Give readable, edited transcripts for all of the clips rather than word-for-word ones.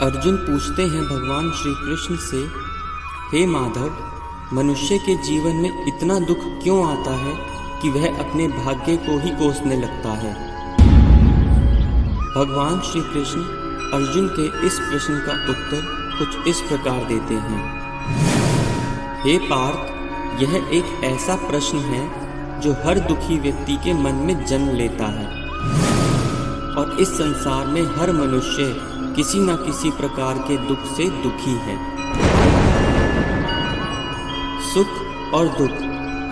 अर्जुन पूछते हैं भगवान श्री कृष्ण से, हे माधव, मनुष्य के जीवन में इतना दुख क्यों आता है कि वह अपने भाग्य को ही कोसने लगता है। भगवान श्री कृष्ण अर्जुन के इस प्रश्न का उत्तर कुछ इस प्रकार देते हैं। हे पार्थ, यह एक ऐसा प्रश्न है जो हर दुखी व्यक्ति के मन में जन्म लेता है और इस संसार में हर मनुष्य किसी न किसी प्रकार के दुख से दुखी है। सुख और दुख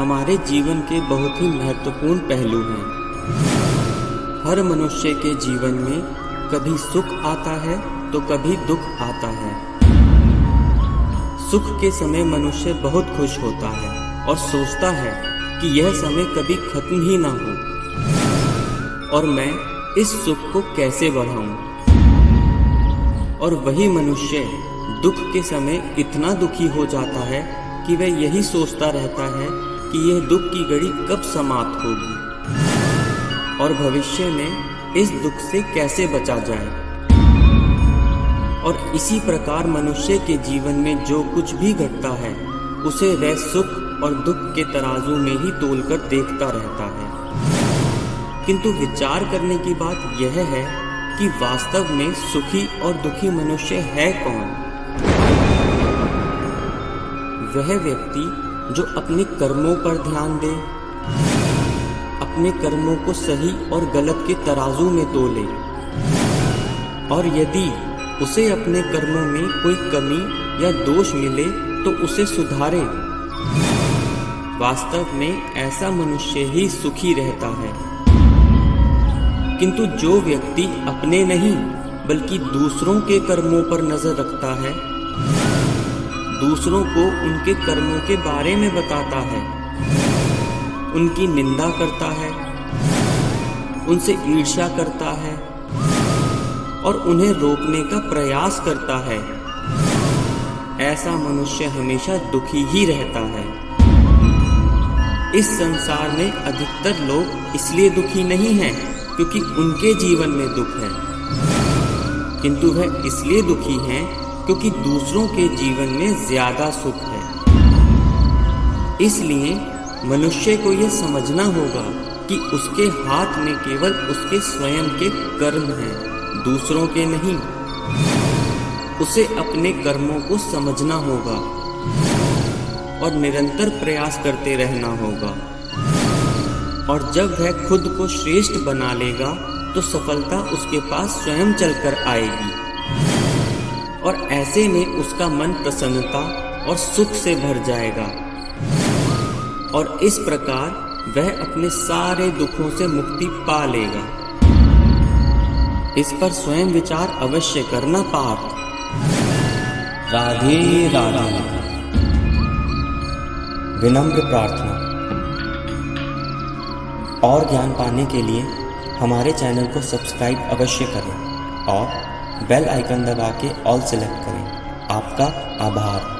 हमारे जीवन के बहुत ही महत्वपूर्ण पहलू हैं। हर मनुष्य के जीवन में कभी सुख आता है तो कभी दुख आता है। सुख के समय मनुष्य बहुत खुश होता है और सोचता है कि यह समय कभी खत्म ही ना हो और मैं इस सुख को कैसे बढ़ाऊं। और वही मनुष्य दुख के समय इतना दुखी हो जाता है कि वह यही सोचता रहता है कि यह दुख की घड़ी कब समाप्त होगी और भविष्य में इस दुख से कैसे बचा जाए। और इसी प्रकार मनुष्य के जीवन में जो कुछ भी घटता है उसे वह सुख और दुख के तराजू में ही तोलकर देखता रहता है। किंतु विचार करने की बात यह है कि वास्तव में सुखी और दुखी मनुष्य है कौन। वह व्यक्ति जो अपने कर्मों पर ध्यान दे, अपने कर्मों को सही और गलत के तराजू में तोले और यदि उसे अपने कर्मों में कोई कमी या दोष मिले तो उसे सुधारे। वास्तव में ऐसा मनुष्य ही सुखी रहता है। किंतु जो व्यक्ति अपने नहीं बल्कि दूसरों के कर्मों पर नजर रखता है, दूसरों को उनके कर्मों के बारे में बताता है, उनकी निंदा करता है, उनसे ईर्ष्या करता है और उन्हें रोकने का प्रयास करता है, ऐसा मनुष्य हमेशा दुखी ही रहता है। इस संसार में अधिकतर लोग इसलिए दुखी नहीं हैं क्योंकि उनके जीवन में दुख है, किंतु वह इसलिए दुखी हैं क्योंकि दूसरों के जीवन में ज्यादा सुख है। इसलिए मनुष्य को यह समझना होगा कि उसके हाथ में केवल उसके स्वयं के कर्म हैं, दूसरों के नहीं। उसे अपने कर्मों को समझना होगा और निरंतर प्रयास करते रहना होगा। और जब वह खुद को श्रेष्ठ बना लेगा तो सफलता उसके पास स्वयं चलकर आएगी और ऐसे में उसका मन प्रसन्नता और सुख से भर जाएगा और इस प्रकार वह अपने सारे दुखों से मुक्ति पा लेगा। इस पर स्वयं विचार अवश्य करना पार्थ। राधे राधे। विनम्र प्रार्थना। और ज्ञान पाने के लिए हमारे चैनल को सब्सक्राइब अवश्य करें और बेल आइकन दबा के ऑल सेलेक्ट करें। आपका आभार।